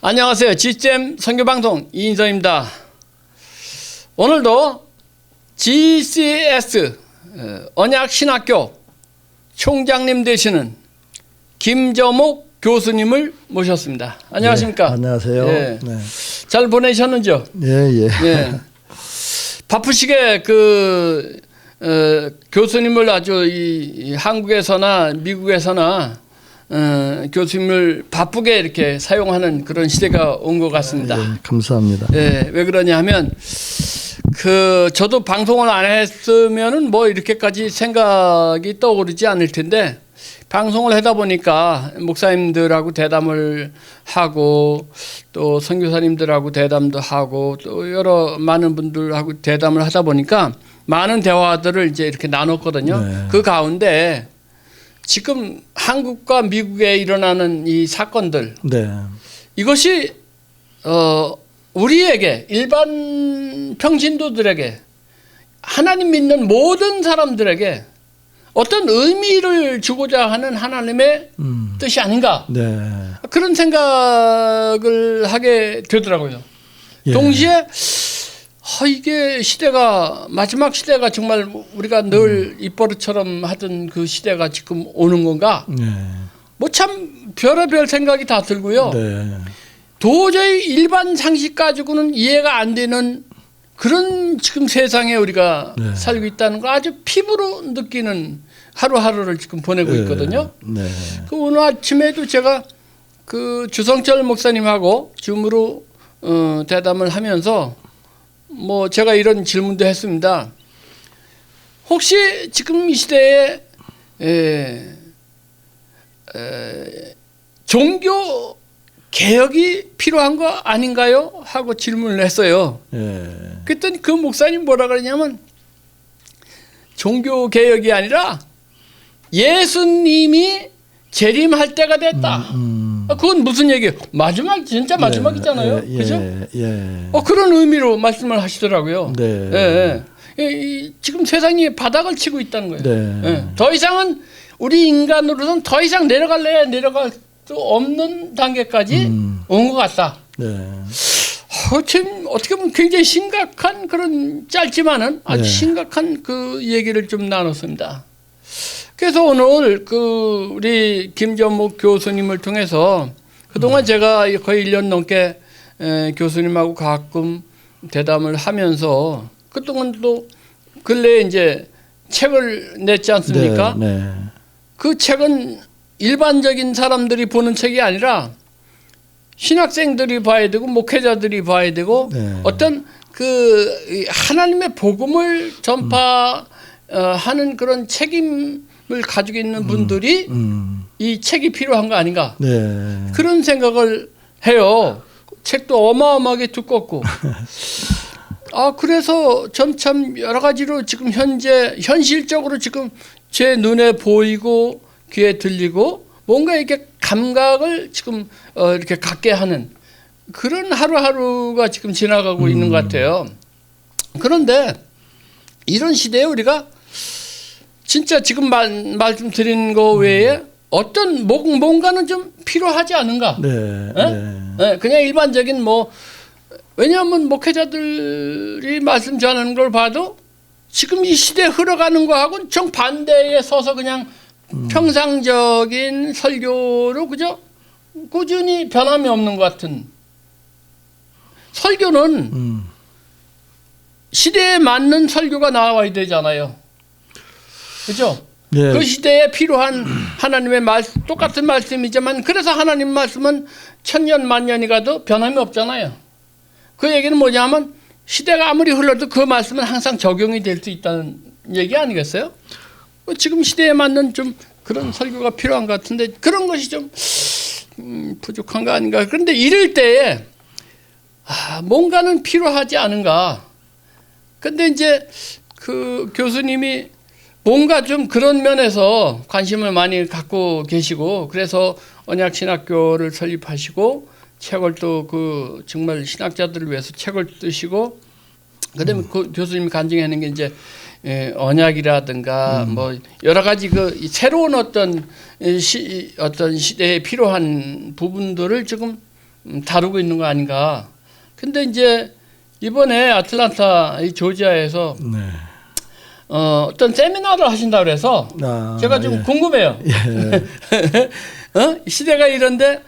안녕하세요. GCM 선교방송 이인성입니다. 오늘도 GCS 언약신학교 총장님 되시는 김저목 교수님을 모셨습니다. 안녕하십니까? 네, 안녕하세요. 예. 네. 잘 보내셨는지요? 예. 예. 바쁘시게 교수님을 아주 이 한국에서나 미국에서나 교수님을 바쁘게 이렇게 사용하는 그런 시대가 온 것 같습니다. 예, 감사합니다. 예, 왜 그러냐 하면 저도 방송을 안 했으면은 뭐 이렇게까지 생각이 떠오르지 않을 텐데 방송을 하다 보니까 목사님들하고 대담을 하고 또 선교사님들하고 대담도 하고 또 여러 많은 분들하고 대담을 하다 보니까 많은 대화들을 이제 이렇게 나눴거든요. 네. 그 가운데 지금 한국과 미국에 일어나는 이 사건들, 네. 이것이 우리에게 일반 평신도들에게 하나님 믿는 모든 사람들에게 어떤 의미를 주고자 하는 하나님의 뜻이 아닌가, 네. 그런 생각을 하게 되더라고요. 예. 동시에 이게 시대가 마지막 시대가 정말 우리가 늘 입버릇처럼 하던 그 시대가 지금 오는 건가? 네. 뭐 참 별의별 생각이 다 들고요. 네. 도저히 일반 상식 가지고는 이해가 안 되는 그런 지금 세상에 우리가 네. 살고 있다는 거 아주 피부로 느끼는 하루하루를 지금 보내고 있거든요. 네. 오늘 아침에도 제가 주성철 목사님하고 줌으로 대담을 하면서 뭐 제가 이런 질문도 했습니다. 혹시 지금 이 시대에 종교 개혁이 필요한 거 아닌가요? 하고 질문을 했어요. 그랬더니 그 목사님 뭐라 그러냐면 종교 개혁이 아니라 예수님이 재림할 때가 됐다. 그건 무슨 얘기예요? 진짜 마지막이잖아요. 그죠? 그런 의미로 말씀을 하시더라고요. 네. 지금 세상이 바닥을 치고 있다는 거예요. 네. 더 이상은 우리 인간으로서는 더 이상 내려갈 수 없는 단계까지 온 것 같다. 지금 어떻게 보면 굉장히 심각한 그런 짧지만은 아주 심각한 그 얘기를 좀 나눴습니다. 그래서 오늘 우리 김저목 교수님을 통해서 그동안 제가 거의 1년 넘게 교수님하고 가끔 대담을 하면서 그동안 또 근래에 이제 책을 냈지 않습니까? 그 책은 일반적인 사람들이 보는 책이 아니라 신학생들이 봐야 되고 목회자들이 봐야 되고 어떤 하나님의 복음을 전파하는 그런 책임을 가지고 있는 분들이 이 책이 필요한 거 아닌가, 그런 생각을 해요. 책도 어마어마하게 두껍고 그래서 전 참 여러 가지로 지금 현실적으로 지금 제 눈에 보이고 귀에 들리고 뭔가 이렇게 감각을 지금 이렇게 갖게 하는 그런 하루하루가 지금 지나가고 있는 것 같아요. 그런데 이런 시대에 우리가 진짜 지금 말씀드린 거 외에 어떤 뭔가는 좀 필요하지 않은가? 그냥 일반적인 왜냐하면 목회자들이 말씀 전하는 걸 봐도 지금 이 시대에 흘러가는 거하고는 정반대에 서서 그냥 평상적인 설교로 그저 꾸준히 변함이 없는 것 같은 설교는 시대에 맞는 설교가 나와야 되잖아요. 그죠? 그 시대에 필요한 하나님의 똑같은 말씀이지만 그래서 하나님 말씀은 천년 만년이 가도 변함이 없잖아요. 그 얘기는 뭐냐면 시대가 아무리 흘러도 그 말씀은 항상 적용이 될 수 있다는 얘기 아니겠어요? 지금 시대에 맞는 좀 그런 설교가 필요한 것 같은데 그런 것이 좀 부족한 거 아닌가. 그런데 이럴 때에 뭔가는 필요하지 않은가. 근데 이제 그 교수님이 뭔가 좀 그런 면에서 관심을 많이 갖고 계시고 그래서 언약신학교를 설립하시고 책을 또 정말 신학자들을 위해서 책을 쓰시고 그다음에 그 교수님이 간증하는 게 이제 언약이라든가 뭐 여러 가지 새로운 어떤 시대에 필요한 부분들을 지금 다루고 있는 거 아닌가. 근데 이제 이번에 아틀란타 이 조지아에서 네. 어떤 세미나를 하신다고 그래서 제가 좀 궁금해요. 시대가 이런데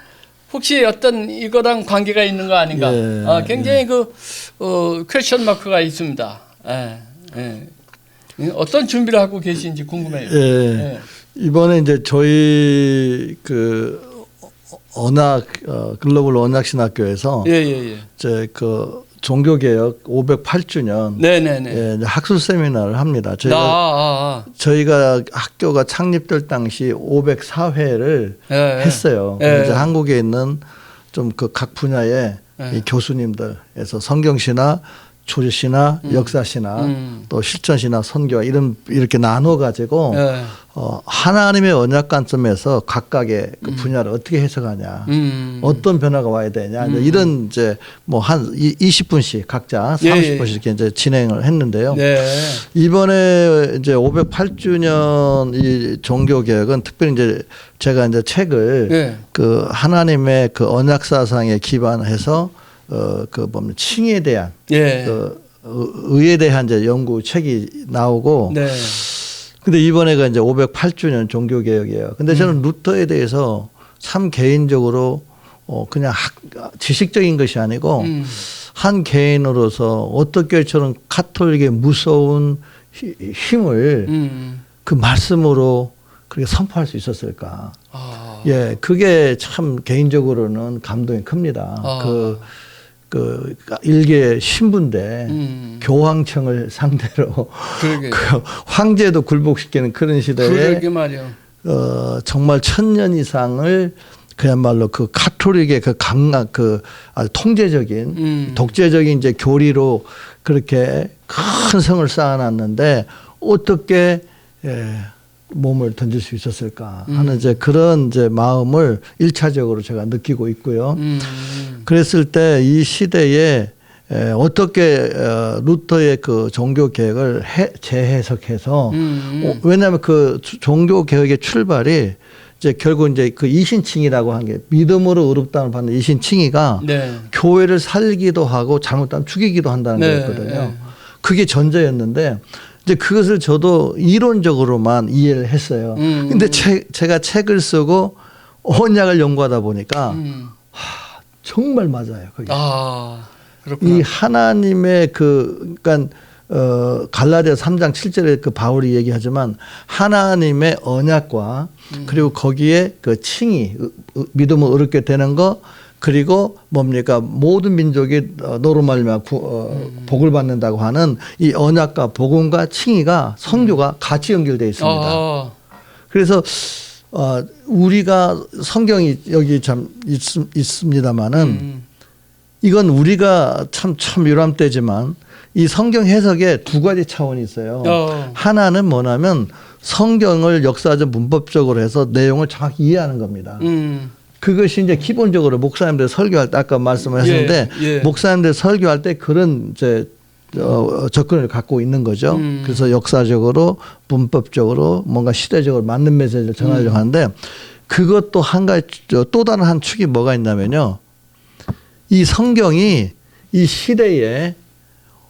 혹시 어떤 이거랑 관계가 있는 거 아닌가. 굉장히 그 퀘스천 마크가 있습니다. 어떤 준비를 하고 계신지 궁금해요. 이번에 이제 저희 그 글로벌 언약신학교에서 이제 그 종교개혁 508주년 학술 세미나를 합니다. 저희가 학교가 창립될 당시 504회를 했어요. 이제 한국에 있는 좀 그 각 분야의 이 교수님들에서 성경신화, 조리신화, 역사신화, 또 실천신화, 선교와 이렇게 나눠 가지고 하나님의 언약 관점에서 각각의 그 분야를 어떻게 해석하냐, 어떤 변화가 와야 되냐, 이런 이제 뭐 한 20분씩 각자 30분씩 이렇게 이제 진행을 했는데요. 이번에 이제 508주년 이 종교 개혁은 특별히 이제 제가 이제 책을 그 하나님의 그 언약 사상에 기반해서 그 보면 칭의에 대한 그 의에 대한 이제 연구 책이 나오고 근데 이번에가 이제 508주년 종교 개혁이에요. 근데 저는 루터에 대해서 참 개인적으로 그냥 지식적인 것이 아니고 한 개인으로서 어떻게 저는 가톨릭의 무서운 힘을 그 말씀으로 그렇게 선포할 수 있었을까? 그게 참 개인적으로는 감동이 큽니다. 그 일개 신부인데 교황청을 상대로 그 황제도 굴복시키는 그런 시대에 정말 1000년 이상을 그야말로 그 가톨릭의 그 강한 그 아주 통제적인 독재적인 이제 교리로 그렇게 큰 성을 쌓아놨는데 어떻게 몸을 던질 수 있었을까 하는 이제 그런 이제 마음을 1차적으로 제가 느끼고 있고요. 그랬을 때 이 시대에 어떻게 루터의 그 종교 개혁을 재해석해서 왜냐하면 그 종교 개혁의 출발이 이제 결국 이제 그 이신칭의라고 한 게 믿음으로 의롭다는 받는 이신칭의가 교회를 살기도 하고 잘못하면 죽이기도 한다는 거였거든요. 그게 전제였는데 이제 그것을 저도 이론적으로만 이해를 했어요. 근데 제가 책을 쓰고 언약을 연구하다 보니까 정말 맞아요. 그게. 이 하나님의 그러니까 갈라디아 3장 7절에 그 바울이 얘기하지만 하나님의 언약과 그리고 거기에 그 칭의 믿음을 의롭게 되는 거 그리고 뭡니까 모든 민족이 너로 말미암아 복을 받는다고 하는 이 언약과 복음과 칭의가 선교가 같이 연결되어 있습니다. 그래서 우리가 성경이 여기 참 있습니다만은 이건 우리가 참 유람되지만 이 성경 해석에 두 가지 차원이 있어요. 하나는 뭐냐면 성경을 역사적 문법적으로 해서 내용을 정확히 이해하는 겁니다. 그것이 이제 기본적으로 목사님들 설교할 때 아까 말씀하셨는데 목사님들 설교할 때 그런 이제 접근을 갖고 있는 거죠. 그래서 역사적으로 문법적으로 뭔가 시대적으로 맞는 메시지를 전하려고 하는데 그것도 한 가지 또 다른 한 축이 뭐가 있냐면요. 이 성경이 이 시대에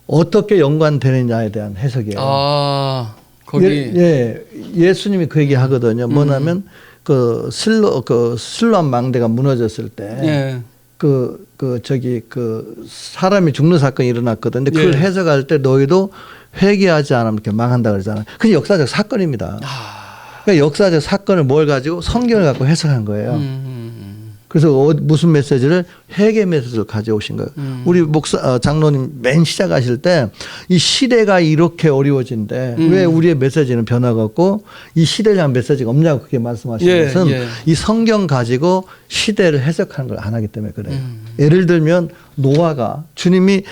어떻게 연관되느냐에 대한 해석이에요. 거기 예수님이 그 얘기 하거든요. 뭐냐면 그 실로암 망대가 무너졌을 때 저기 사람이 죽는 사건이 일어났거든요. 근데 그걸 해석할 때 너희도 회개하지 않으면 이렇게 망한다 그러잖아요. 그게 역사적 사건입니다. 그러니까 역사적 사건을 뭘 가지고 성경을 갖고 해석한 거예요. 그래서 무슨 메시지를 회개 메시지를 가져오신 거예요. 우리 장로님 맨 시작하실 때 이 시대가 이렇게 어려워진데 왜 우리의 메시지는 변화가 없고 이 시대에 대한 메시지가 없냐고 그렇게 말씀하시는 것은 이 성경 가지고 시대를 해석하는 걸 안 하기 때문에 그래요. 예를 들면 노아가 주님의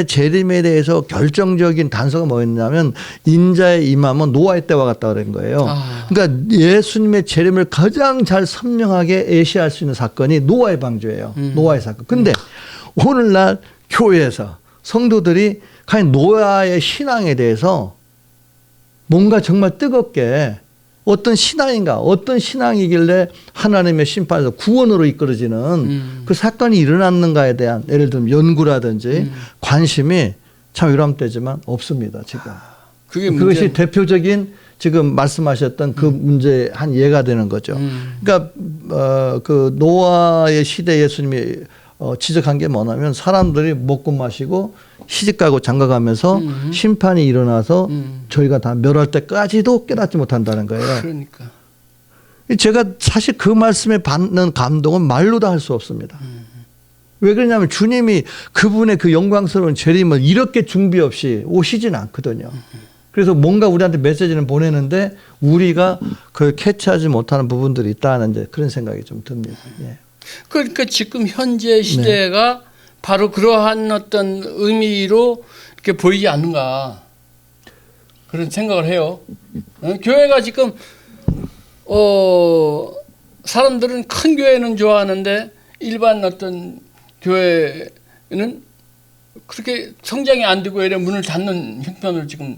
재림에 대해서 결정적인 단서가 뭐였냐면 인자의 임함은 노아의 때와 같다 그런 거예요. 그러니까 예수님의 재림을 가장 잘 선명하게 예시할 수 있는 사건이 노아의 방주예요. 노아의 사건. 근데 오늘날 교회에서 성도들이 과연 노아의 신앙에 대해서 뭔가 정말 뜨겁게 어떤 신앙인가, 어떤 신앙이길래 하나님의 심판에서 구원으로 이끌어지는 그 사건이 일어났는가에 대한 예를 들면 연구라든지 관심이 참 유람되지만 없습니다, 지금. 그것이 대표적인 지금 말씀하셨던 그 문제의 한 예가 되는 거죠. 그러니까 그 노아의 시대 예수님이 지적한 게 뭐냐면 사람들이 먹고 마시고 시집가고 장가가면서 심판이 일어나서 저희가 다 멸할 때까지도 깨닫지 못한다는 거예요. 그러니까. 제가 사실 그 말씀에 받는 감동은 말로 다 할 수 없습니다. 왜 그러냐면 주님이 그분의 그 영광스러운 재림을 이렇게 준비 없이 오시진 않거든요. 그래서 뭔가 우리한테 메시지는 보내는데 우리가 그걸 캐치하지 못하는 부분들이 있다는 이제 그런 생각이 좀 듭니다. 예. 그러니까 지금 현재 시대가 네. 바로 그러한 어떤 의미로 이렇게 보이지 않는가 그런 생각을 해요. 교회가 지금 사람들은 큰 교회는 좋아하는데 일반 어떤 교회는 그렇게 성장이 안 되고 이래 문을 닫는 형편을 지금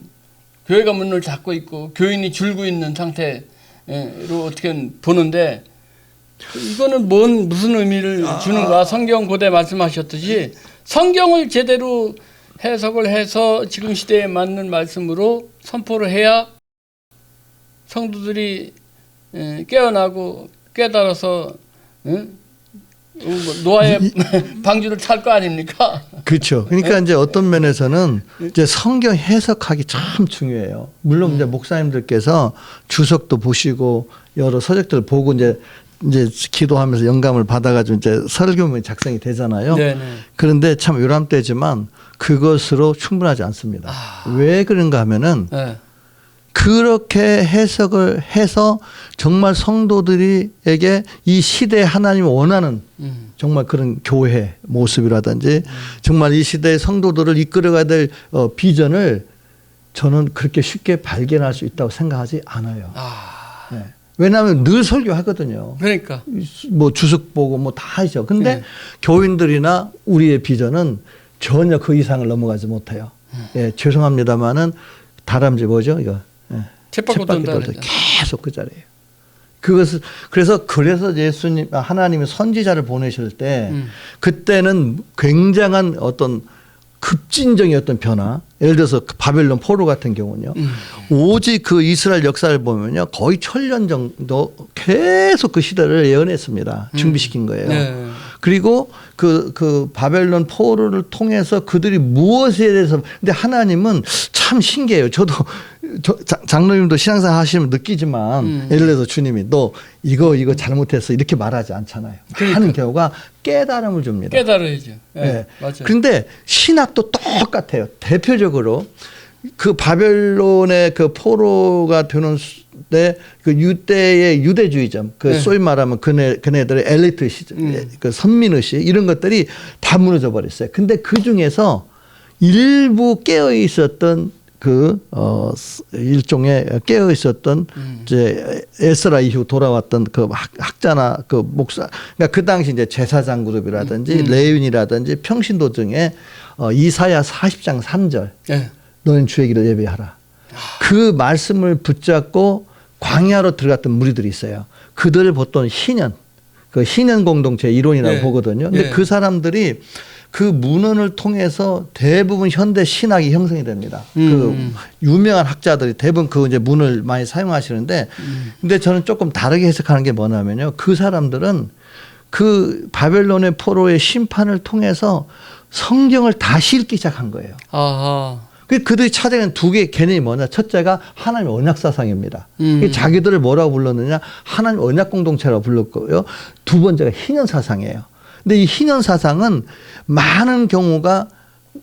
교회가 문을 닫고 있고 교인이 줄고 있는 상태로 어떻게 보는데 이거는 무슨 의미를 주는가. 성경 고대 말씀하셨듯이 성경을 제대로 해석을 해서 지금 시대에 맞는 말씀으로 선포를 해야 성도들이 깨어나고 깨달아서 노아의 방주를 탈 거 아닙니까? 그렇죠. 그러니까 이제 어떤 면에서는 이제 성경 해석하기 참 중요해요. 물론 이제 목사님들께서 주석도 보시고 여러 서적들을 보고 이제 기도하면서 영감을 받아가지고 이제 설교문이 작성이 되잖아요. 네네. 그런데 참 요람되지만 그것으로 충분하지 않습니다. 왜 그런가 하면은 네. 그렇게 해석을 해서 정말 성도들에게 이 시대에 하나님이 원하는 정말 그런 교회 모습이라든지 정말 이 시대의 성도들을 이끌어가야 될 비전을 저는 그렇게 쉽게 발견할 수 있다고 생각하지 않아요. 네. 왜냐하면 늘 설교하거든요. 그러니까. 뭐 주석 보고 뭐 다 하죠. 근데 교인들이나 우리의 비전은 전혀 그 이상을 넘어가지 못해요. 예, 죄송합니다만은 다람쥐 뭐죠? 이거. 쳇바퀴 돈다. 계속 그 자리예요. 그래서 예수님, 하나님이 선지자를 보내실 때 그때는 굉장한 어떤 급진적인 어떤 변화, 예를 들어서 바벨론 포로 같은 경우는요. 오직 그 이스라엘 역사를 보면요. 거의 1000년 정도 계속 그 시대를 예언했습니다. 준비시킨 거예요. 네. 그리고 그 바벨론 포로를 통해서 그들이 무엇에 대해서 근데 하나님은 참 신기해요. 저도 장로님도 신앙생활 하시면 느끼지만 예를 들어서 주님이 너 이거 잘못했어 이렇게 말하지 않잖아요. 그러니까. 하는 경우가 깨달음을 줍니다. 깨달아야죠. 네, 네. 맞아요. 그런데 신학도 똑같아요. 대표적으로 그 바벨론의 그 포로가 되는 때 그 유대의 유대주의점, 그 소위 말하면 그네들의 엘리트 시절, 그 선민의식 이런 것들이 다 무너져 버렸어요. 근데 그 중에서 일부 깨어 있었던 일종의 깨어 있었던 이제 에스라 이후 돌아왔던 그 학자나 그 목사, 그러니까 그 당시 이제 제사장 그룹이라든지 레위인이라든지 평신도 중에 이사야 40장 3절 너는 주의 길을 예배하라. 그 말씀을 붙잡고 광야로 들어갔던 무리들이 있어요. 그들을 보통 희년, 그 희년 공동체 이론이라고 보거든요. 근데 그 사람들이 그 문헌을 통해서 대부분 현대 신학이 형성이 됩니다. 그 유명한 학자들이 대부분 그 이제 문을 많이 사용하시는데, 근데 저는 조금 다르게 해석하는 게 뭐냐면요. 그 사람들은 그 바벨론의 포로의 심판을 통해서 성경을 다시 읽기 시작한 거예요. 아하. 그들이 찾아낸 두 개의 개념이 뭐냐. 첫째가 하나님의 언약 사상입니다. 자기들을 뭐라고 불렀느냐. 하나님 언약 공동체라고 불렀고요. 두 번째가 희년 사상이에요. 근데 이 희년 사상은 많은 경우가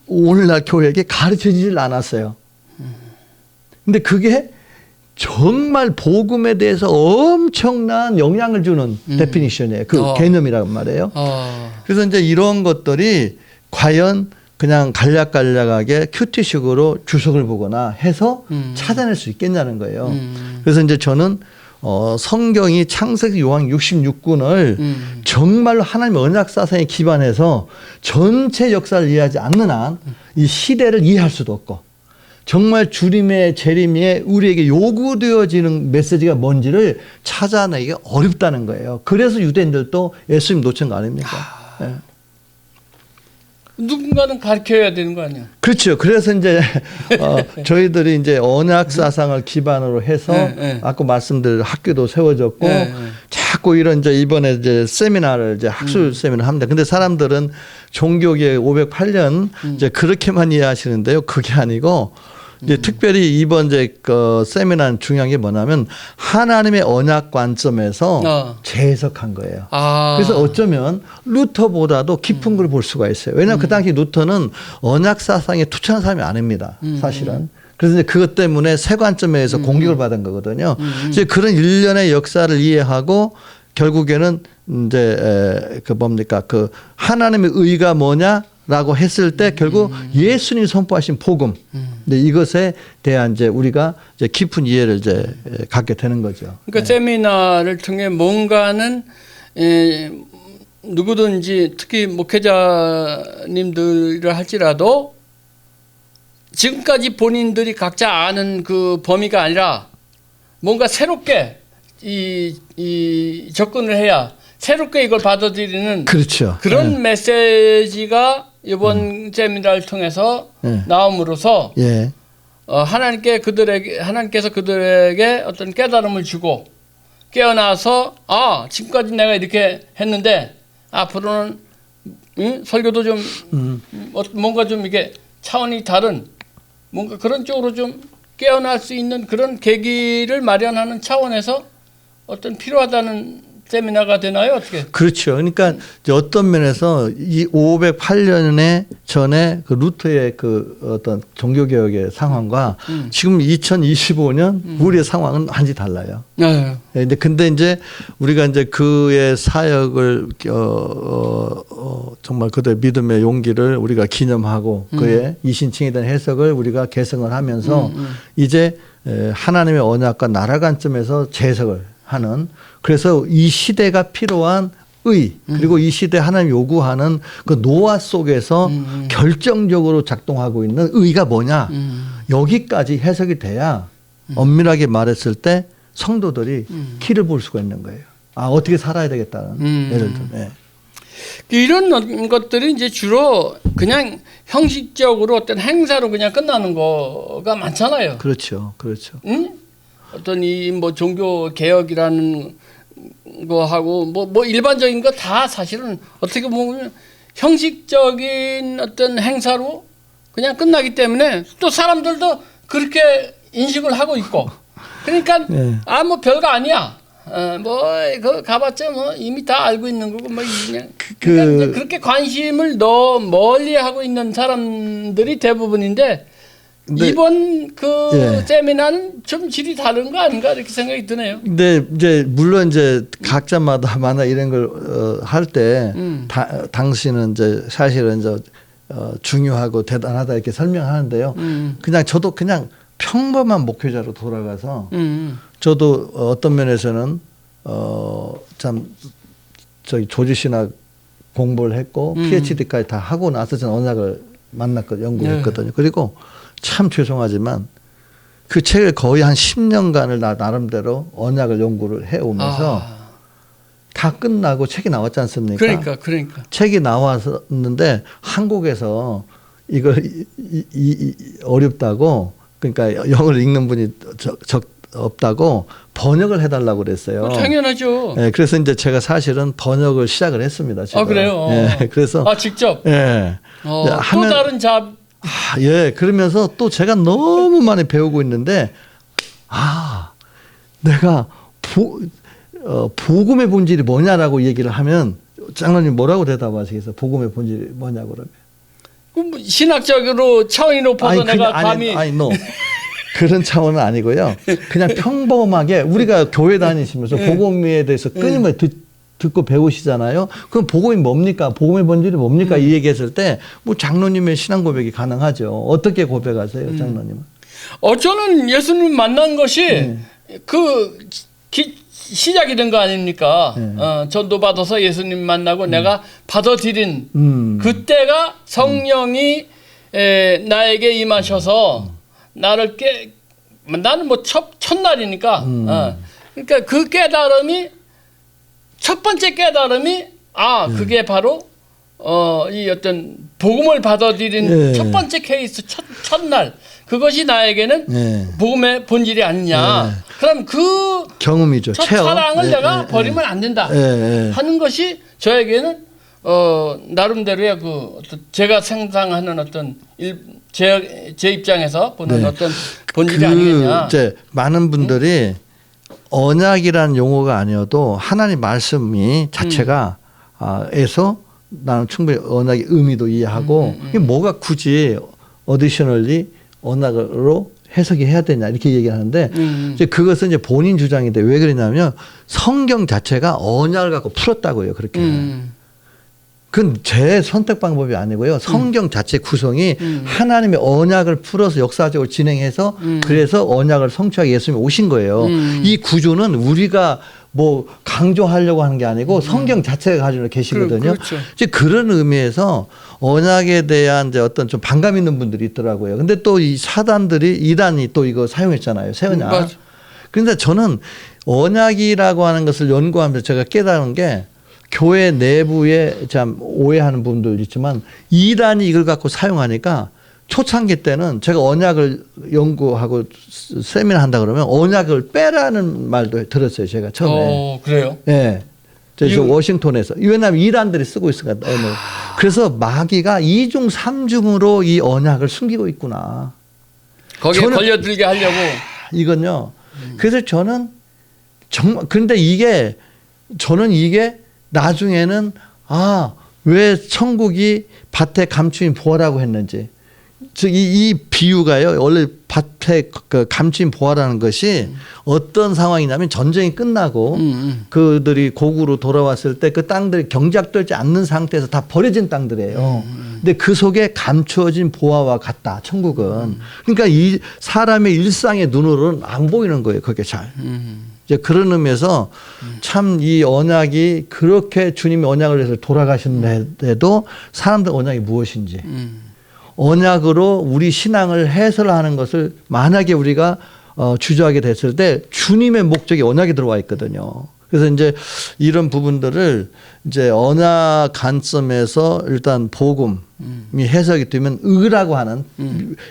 오늘날 교회에게 가르쳐지질 않았어요. 근데 그게 정말 복음에 대해서 엄청난 영향을 주는 데피니션이에요. 그 개념이란 말이에요. 그래서 이제 이런 것들이 과연 그냥 간략간략하게 큐티식으로 주석을 보거나 해서 찾아낼 수 있겠냐는 거예요. 그래서 이제 저는 성경이 창세기 요한 66권을 정말로 하나님의 언약 사상에 기반해서 전체 역사를 이해하지 않는 한 이 시대를 이해할 수도 없고 정말 주님의 재림에 우리에게 요구되어지는 메시지가 뭔지를 찾아내기가 어렵다는 거예요. 그래서 유대인들도 예수님 놓친 거 아닙니까? 네. 누군가는 가르쳐야 되는 거 아니야? 그렇죠. 그래서 이제 저희들이 이제 언약 사상을 기반으로 해서 아까 말씀드린 학교도 세워졌고 자꾸 이런 이제 이번에 이제 세미나를 이제 학술 세미나 합니다. 근데 사람들은 종교계 508년 이제 그렇게만 이해하시는데요. 그게 아니고 이제 특별히 이번 이제 그 세미나는 중요한 게 뭐냐면 하나님의 언약 관점에서 재해석한 거예요. 그래서 어쩌면 루터보다도 깊은 걸 볼 수가 있어요. 왜냐하면 그 당시 루터는 언약 사상에 투철한 사람이 아닙니다. 사실은. 그래서 이제 그것 때문에 새 관점에서 공격을 받은 거거든요. 이제 그런 일련의 역사를 이해하고 결국에는 이제 그 뭡니까 그 하나님의 의가 뭐냐라고 했을 때 결국 예수님이 선포하신 복음, 이것에 대한 이제 우리가 이제 깊은 이해를 이제 갖게 되는 거죠. 그러니까 세미나를 통해 뭔가는 누구든지 특히 목회자님들을 할지라도 지금까지 본인들이 각자 아는 그 범위가 아니라 뭔가 새롭게 이 접근을 해야 새롭게 이걸 받아들이는 그렇죠. 그런 메시지가 이번 세미나를 통해서 나옴으로써 하나님께서 그들에게 어떤 깨달음을 주고 깨어나서 지금까지 내가 이렇게 했는데 앞으로는 설교도 좀 뭔가 좀 이게 차원이 다른 뭔가 그런 쪽으로 좀 깨어날 수 있는 그런 계기를 마련하는 차원에서 어떤 필요하다는 세미나가 되나요? 어떻게? 그렇죠. 그러니까 어떤 면에서 이 508년에 전에 그 루터의 그 어떤 종교개혁의 상황과 지금 2025년 우리의 상황은 완전히 달라요. 근데 이제 우리가 이제 그의 사역을 정말 그들의 믿음의 용기를 우리가 기념하고 그의 이신칭에 대한 해석을 우리가 개성을 하면서 이제 하나님의 언약과 나라 관점에서 재해석을 하는 그래서 이 시대가 필요한 의 그리고 이 시대 하나님 요구하는 그 노화 속에서 결정적으로 작동하고 있는 의가 뭐냐 여기까지 해석이 돼야 엄밀하게 말했을 때 성도들이 길을 볼 수가 있는 거예요. 어떻게 살아야 되겠다는 예를 들면 이런 것들이 이제 주로 그냥 형식적으로 어떤 행사로 그냥 끝나는 거가 많잖아요. 그렇죠. 어떤 이 뭐 종교 개혁이라는 거 하고 뭐 일반적인 거 다 사실은 어떻게 보면 형식적인 어떤 행사로 그냥 끝나기 때문에 또 사람들도 그렇게 인식을 하고 있고 그러니까 뭐 별거 아니야. 그 가봤자 뭐 이미 다 알고 있는 거고 뭐 그냥 그러니까 그렇게 관심을 더 멀리 하고 있는 사람들이 대부분인데. 이번 세미나는 좀 질이 다른 거 아닌가 이렇게 생각이 드네요. 근데 이제 물론 이제 각자마다 만나 이런 걸 할 때 당신은 이제 사실은 이제 중요하고 대단하다 이렇게 설명하는데요. 그냥 저도 그냥 평범한 목회자로 돌아가서 저도 어떤 면에서는 참 저기 조지신학 공부를 했고 PhD까지 다 하고 나서 저는 언약을 만났거든요. 연구했거든요. 그리고 참 죄송하지만 그 책을 거의 한 10년간을 나름대로 언약을 연구를 해오면서 다 끝나고 책이 나왔지 않습니까? 그러니까. 책이 나왔는데 한국에서 이걸 어렵다고 그러니까 영어를 읽는 분이 없다고 번역을 해달라고 그랬어요. 당연하죠. 그래서 이제 제가 사실은 번역을 시작을 했습니다. 제가. 그래요? 그래서 직접? 또 다른 그러면서 또 제가 너무 많이 배우고 있는데 내가 복음의 본질이 뭐냐라고 얘기를 하면 장로님 뭐라고 대답하시겠어요? 복음의 본질이 뭐냐고 그러면. 신학적으로 차원이 높아서 내가 감히. 그런 차원은 아니고요. 그냥 평범하게 우리가 교회 다니시면서 복음에 대해서 끊임없이 듣고 배우시잖아요. 그럼 복음이 뭡니까? 복음의 본질이 뭡니까? 이 얘기했을 때 뭐 장로님의 신앙 고백이 가능하죠. 어떻게 고백하세요, 장로님은? 저는 예수님 만난 것이 시작이 된 거 아닙니까? 전도 받아서 예수님 만나고 내가 받아들인 그때가 성령이 나에게 임하셔서 나를 나는 뭐 첫날이니까 그러니까 그 깨달음이 첫 번째 깨달음이 그게 바로 이 어떤 복음을 받아들인 첫 번째 케이스 첫날 그것이 나에게는 복음의 본질이 아니냐. 그럼 그 경험이죠. 첫 사랑을 내가 버리면 안 된다 하는 것이 저에게는 나름대로의 그 제가 상상하는 어떤 제 입장에서 보는 어떤 본질이 아니겠냐. 이제 많은 분들이 언약이라는 용어가 아니어도 하나님 말씀이 자체가 에서 나는 충분히 언약의 의미도 이해하고 이게 뭐가 굳이 어디셔널리 언약으로 해석이 해야 되냐 이렇게 얘기하는데 이제 그것은 이제 본인 주장인데 왜 그러냐면 성경 자체가 언약을 갖고 풀었다고요. 그렇게. 그건 제 선택 방법이 아니고요. 성경 자체 구성이 하나님의 언약을 풀어서 역사적으로 진행해서 그래서 언약을 성취하게 예수님이 오신 거예요. 이 구조는 우리가 뭐 강조하려고 하는 게 아니고 성경 자체가 가지고 계시거든요. 그렇죠. 이제 그런 의미에서 언약에 대한 이제 어떤 좀 반감 있는 분들이 있더라고요. 근데 또 이 사단들이 이단이 또 이거 사용했잖아요. 새 언약. 그런데 저는 언약이라고 하는 것을 연구하면서 제가 깨달은 게 교회 내부에 참 오해하는 분들 있지만 이단이 이걸 갖고 사용하니까 초창기 때는 제가 언약을 연구하고 세미나 한다 그러면 언약을 빼라는 말도 들었어요. 제가 처음에. 그래요? 네. 저 워싱턴에서. 왜냐하면 이단들이 쓰고 있으니까. 그래서 마귀가 2중 3중으로 이 언약을 숨기고 있구나. 거기에 걸려들게 하려고. 이건요. 그래서 저는 정말 그런데 저는 이게 나중에는 왜 천국이 밭에 감추인 보화라고 했는지 이 비유가요. 원래 밭에 그 감추인 보화라는 것이 어떤 상황이냐면 전쟁이 끝나고 그들이 고국으로 돌아왔을 때 그 땅들이 경작되지 않는 상태에서 다 버려진 땅들이에요. 근데 그 속에 감추어진 보화와 같다. 천국은. 그러니까 이 사람의 일상의 눈으로는 안 보이는 거예요. 그게 잘. 이제 그런 의미에서 참 이 언약이 그렇게 주님이 언약을 해서 돌아가셨는데도 사람들 언약이 무엇인지 언약으로 우리 신앙을 해설하는 것을 만약에 우리가 주저하게 됐을 때 주님의 목적이 언약에 들어와 있거든요. 그래서 이제 이런 부분들을 이제 언약 관점에서 일단 복음이 해석이 되면 의라고 하는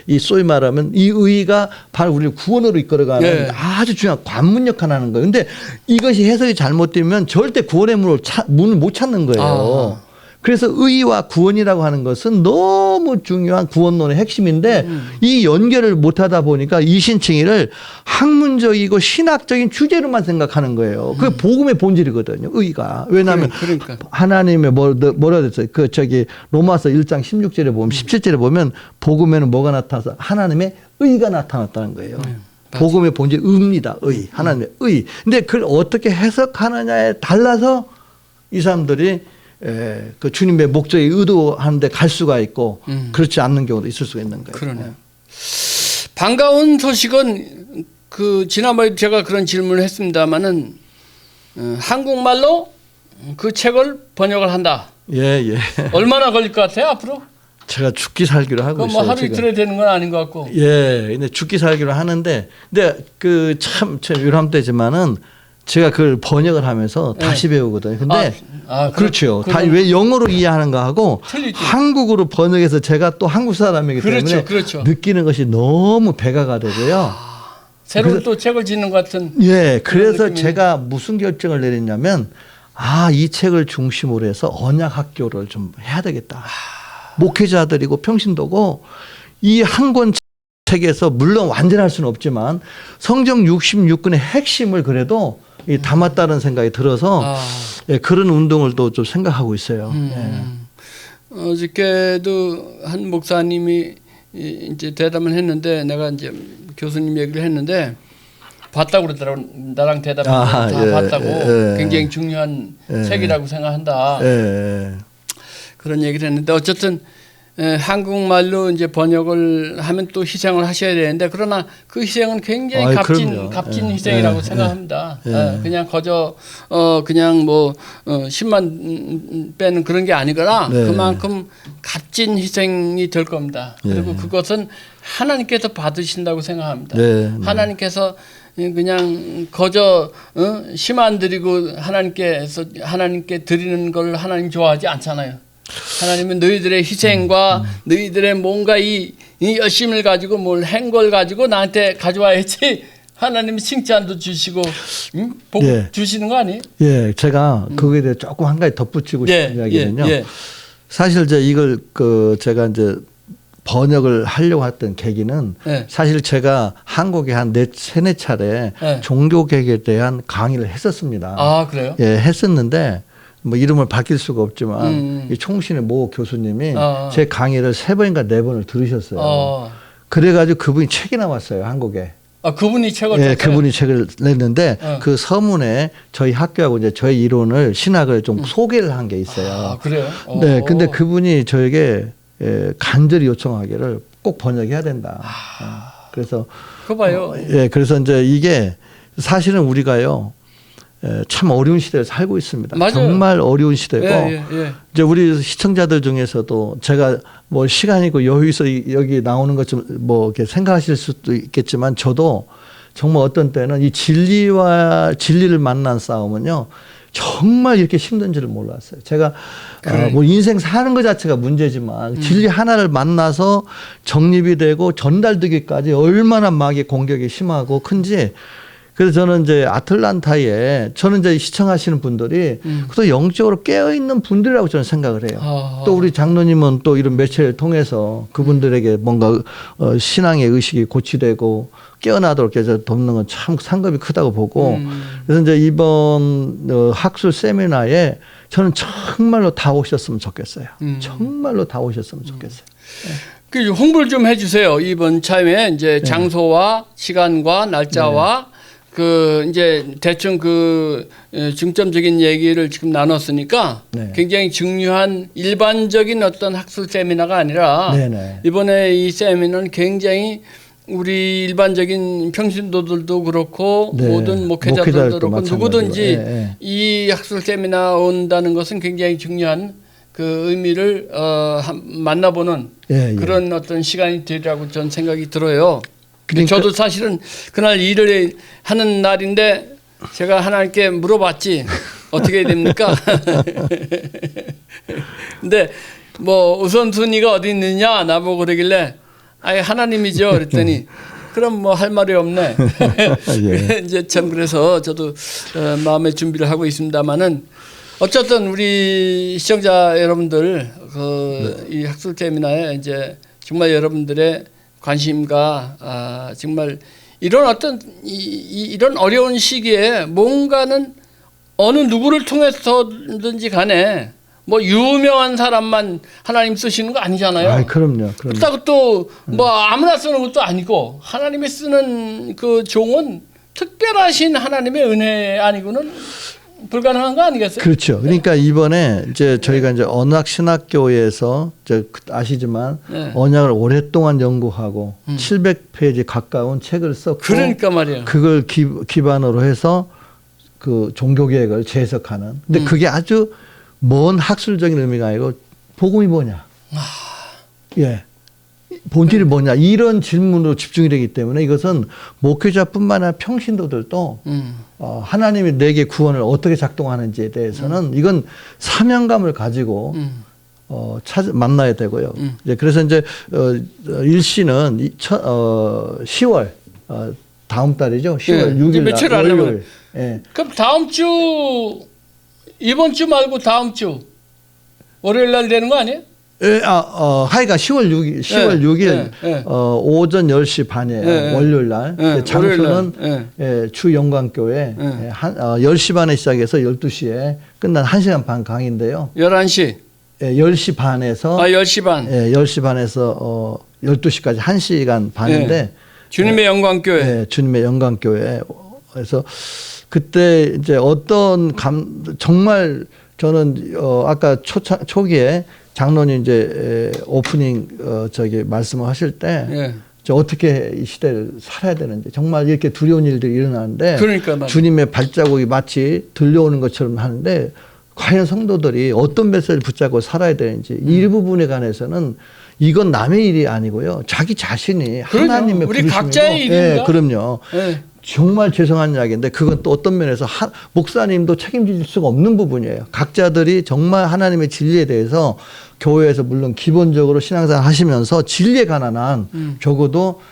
이 소위 말하면 이 의가 바로 우리를 구원으로 이끌어가는 아주 중요한 관문 역할을 하는 거예요. 근데 이것이 해석이 잘못되면 절대 구원의 문을 못 찾는 거예요. 그래서 의와 구원이라고 하는 것은 너무 중요한 구원론의 핵심인데 이 연결을 못하다 보니까 이신칭의를 학문적이고 신학적인 주제로만 생각하는 거예요. 그게 복음의 본질이거든요. 의가. 왜냐하면 그러니까. 하나님의 뭐라 됐어요. 로마서 1장 16절에 보면 17절에 보면 복음에는 뭐가 나타나서 하나님의 의가 나타났다는 거예요. 복음의 본질 의입니다. 의. 하나님의 의. 근데 그걸 어떻게 해석하느냐에 달라서 이 사람들이 그 주님의 목적에 의도하는데 갈 수가 있고 그렇지 않는 경우도 있을 수가 있는 거예요. 그러네요. 반가운 소식은 지난번에 제가 그런 질문을 했습니다마는 한국말로 그 책을 번역을 한다. 예. 얼마나 걸릴 것 같아요 앞으로? 제가 죽기 살기로 하고 있어요. 뭐 하루 이틀에 되는 건 아닌 것 같고. 예, 근데 죽기 살기로 하는데, 근데 참 유람되지만은. 제가 그걸 번역을 하면서 다시 배우거든요. 근데 그렇죠. 왜 영어로 이해하는가 하고 틀리지. 한국어로 번역해서 제가 또 한국 사람이기 때문에 느끼는 것이 너무 배가가 되고요. 새로운 또 책을 짓는 것 같은. 예, 그래서 제가 무슨 결정을 내렸냐면 이 책을 중심으로 해서 언약 학교를 좀 해야 되겠다. 목회자들이고 평신도고 이 한 권 책에서 물론 완전할 수는 없지만 성경 66권의 핵심을 그래도 담았다는 생각이 들어서 그런 운동을 또 좀 생각하고 있어요. 어저께도 한 목사님이 이제 대담을 했는데 내가 이제 교수님 얘기를 했는데 봤다고 그러더라고. 나랑 대답을 다 봤다고. 굉장히 중요한 책이라고 생각한다. 그런 얘기를 했는데 어쨌든 한국말로 이제 번역을 하면 또 희생을 하셔야 되는데 그러나 그 희생은 굉장히 값진 희생이라고 생각합니다. 그냥 그냥 뭐 10만 빼는 그런 게 아니거나 그만큼 값진 희생이 될 겁니다. 그리고 그것은 하나님께서 받으신다고 생각합니다. 네. 하나님께서 그냥 거저 힘 안 드리고 하나님께 드리는 걸 하나님 좋아하지 않잖아요. 하나님은 너희들의 희생과 너희들의 뭔가 이 열심을 가지고 뭘 한 걸 가지고 나한테 가져와야지. 하나님이 칭찬도 주시고 복 예. 주시는 거 아니에요? 예, 제가 거기에 대해 조금 한 가지 덧붙이고 싶은 이야기는요. 사실 이걸 제가 이제 번역을 하려고 했던 계기는 사실 제가 한국에 한 세네 차례 종교개혁에 대한 강의를 했었습니다. 아, 그래요? 예, 했었는데 뭐 이름을 밝힐 수가 없지만 이 총신의 모 교수님이 제 강의를 3번인가 4번을 들으셨어요. 그래가지고 그분이 책이 나왔어요, 한국에. 아, 그분이 책을 냈어요? 그분이 책을 냈는데 그 서문에 저희 학교하고 이제 저희 이론을 신학을 좀 소개를 한 게 있어요. 아, 그래요? 네, 근데 그분이 저에게 간절히 요청하기를 꼭 번역해야 된다. 그래서 그거 봐요. 그래서 이제 이게 사실은 우리가요. 참 어려운 시대에 살고 있습니다. 맞아요. 정말 어려운 시대고 이제 우리 시청자들 중에서도 제가 뭐 시간이고 여유 있어 여기 나오는 것 좀 뭐 이렇게 생각하실 수도 있겠지만 저도 정말 어떤 때는 이 진리를 만난 싸움은요 정말 이렇게 힘든지를 몰랐어요. 제가 뭐 인생 사는 것 자체가 문제지만 진리 하나를 만나서 정립이 되고 전달되기까지 얼마나 마귀의 공격이 심하고 큰지. 그래서 저는 이제 아틀란타에 저는 이제 시청하시는 분들이 또 영적으로 깨어있는 분들이라고 저는 생각을 해요. 또 우리 장로님은 또 이런 매체를 통해서 그분들에게 뭔가 신앙의 의식이 고취되고 깨어나도록 해서 돕는 건 참 상급이 크다고 보고 그래서 이제 이번 학술 세미나에 저는 정말로 다 오셨으면 좋겠어요. 정말로 다 오셨으면 좋겠어요. 그 홍보를 좀 해주세요. 이번 참에 이제 장소와 시간과 날짜와 이제 대충 중점적인 얘기를 지금 나눴으니까 굉장히 중요한 일반적인 어떤 학술 세미나가 아니라 이번에 이 세미나는 굉장히 우리 일반적인 평신도들도 그렇고 모든 목회자들도 그렇고 누구든지 이 학술 세미나 온다는 것은 굉장히 중요한 그 의미를 만나보는 그런 어떤 시간이 되리라고 저는 생각이 들어요. 그러니까 저도 사실은 그날 일을 하는 날인데 제가 하나님께 물어봤지 어떻게 해야 됩니까? 근데 뭐 우선순위가 어디 있느냐 나보고 그러길래 아예 하나님이죠 그랬더니 그럼 뭐 할 말이 없네. 이제 참 그래서 저도 마음의 준비를 하고 있습니다만은 어쨌든 우리 시청자 여러분들 이 학술 세미나에 이제 정말 여러분들의 관심과 정말 이런 어떤 이런 어려운 시기에 뭔가는 어느 누구를 통해서든지 간에 뭐 유명한 사람만 하나님 쓰시는 거 아니잖아요. 그럼요. 그렇다고 또 뭐 아무나 쓰는 것도 아니고 하나님이 쓰는 그 종은 특별하신 하나님의 은혜 아니고는 불가능한 거 아니겠어요? 그렇죠. 그러니까 이번에 이제 저희가 이제 언약신학교에서 아시지만 언약을 오랫동안 연구하고 700페이지 가까운 책을 썼고 그러니까 말이에요. 그걸 기반으로 해서 그 종교개혁을 재해석하는. 근데 그게 아주 먼 학술적인 의미가 아니고 복음이 뭐냐? 본질이 뭐냐? 이런 질문으로 집중이 되기 때문에 이것은 목회자뿐만 아니라 평신도들도 하나님이 내게 구원을 어떻게 작동하는지에 대해서는 이건 사명감을 가지고 만나야 되고요. 그래서 이제 일시는 10월 다음 달이죠. 10월 6일 며칠 월요일. 그럼 다음 주 이번 주 말고 다음 주 월요일 날 되는 거 아니에요? 하여간 10월 6일 오전 10시 반에 월요일 날 장소는 주영광교회 10시 반에 시작해서 12시에 끝난 1시간 반 강의인데요. 11시. 10시 반에서 10시 반. 10시 반에서 12시까지 1시간 반인데 주님의 영광교회. 주님의 영광교회. 그래서 그때 이제 어떤 정말 저는 아까 초기에 장로님 이제 오프닝 말씀을 하실 때 어떻게 이 시대를 살아야 되는지 정말 이렇게 두려운 일들이 일어나는데 그러니까 주님의 발자국이 마치 들려오는 것처럼 하는데 과연 성도들이 어떤 메시지를 붙잡고 살아야 되는지 이 부분에 관해서는 이건 남의 일이 아니고요. 자기 자신이 그럼요. 하나님의 우리 부르심이고. 각자의 일입니다. 네, 그럼요. 네. 정말 죄송한 이야기인데 그건 또 어떤 면에서 목사님도 책임질 수가 없는 부분이에요. 각자들이 정말 하나님의 진리에 대해서 교회에서 물론 기본적으로 신앙생활 하시면서 진리에 관한 한 적어도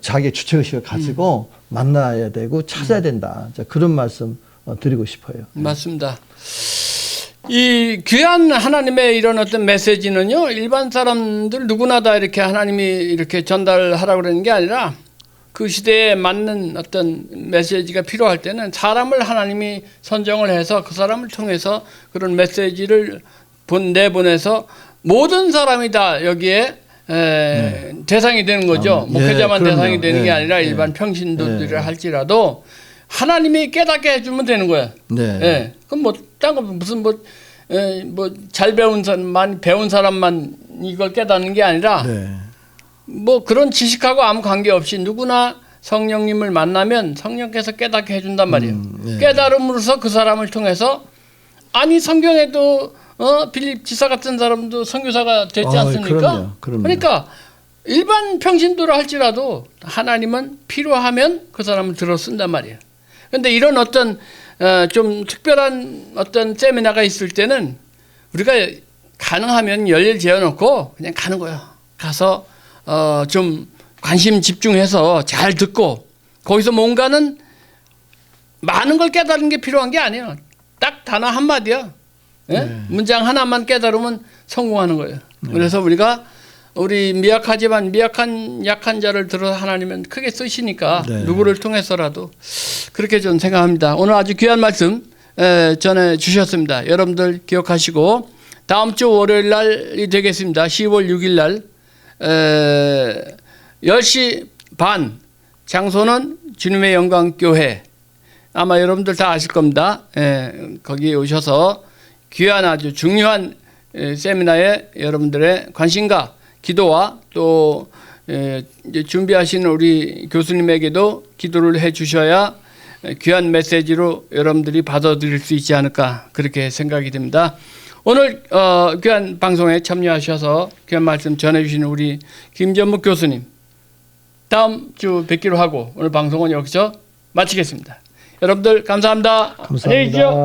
자기의 주체의식을 가지고 만나야 되고 찾아야 된다. 그런 말씀 드리고 싶어요. 맞습니다. 이 귀한 하나님의 이런 어떤 메시지는요, 일반 사람들 누구나 다 이렇게 하나님이 이렇게 전달하라고 그러는 게 아니라 그 시대에 맞는 어떤 메시지가 필요할 때는 사람을 하나님이 선정을 해서 그 사람을 통해서 그런 메시지를 내보내서 모든 사람이 다 여기에 대상이 되는 거죠. 목회자만 대상이 되는 게 아니라 일반 평신도들을 할지라도 하나님이 깨닫게 해주면 되는 거야. 네. 그럼 뭐 딴 거 무슨 뭐 잘 배운 사람, 많이 배운 사람만 이걸 깨닫는 게 아니라 뭐 그런 지식하고 아무 관계없이 누구나 성령님을 만나면 성령께서 깨닫게 해준단 말이에요. 깨달음으로써 그 사람을 통해서 아니 성경에도 빌립 지사 같은 사람도 선교사가 됐지 않습니까? 그럼요. 그러니까 일반 평신도를 할지라도 하나님은 필요하면 그 사람을 들어 쓴단 말이에요. 그런데 이런 어떤 좀 특별한 어떤 세미나가 있을 때는 우리가 가능하면 열일 재어놓고 그냥 가는 거예요. 가서 좀 관심 집중해서 잘 듣고 거기서 뭔가는 많은 걸 깨달은 게 필요한 게 아니에요. 딱 단어 한마디야. 문장 하나만 깨달으면 성공하는 거예요. 그래서 우리 미약하지만 약한 자를 들어 하나님은 크게 쓰시니까 누구를 통해서라도 그렇게 저는 생각합니다. 오늘 아주 귀한 말씀 전해 주셨습니다. 여러분들 기억하시고 다음 주 월요일 날이 되겠습니다. 10월 6일 날 10시 반 장소는 주님의 영광교회 아마 여러분들 다 아실 겁니다. 거기에 오셔서 귀한 아주 중요한 세미나에 여러분들의 관심과 기도와 또 이제 준비하시는 우리 교수님에게도 기도를 해 주셔야 귀한 메시지로 여러분들이 받아들일 수 있지 않을까 그렇게 생각이 됩니다. 오늘 귀한 방송에 참여하셔서 귀한 말씀 전해주시는 우리 김전묵 교수님 다음 주 뵙기로 하고 오늘 방송은 여기서 마치겠습니다. 여러분들 감사합니다. 감사합니다. 안녕히 계십시오.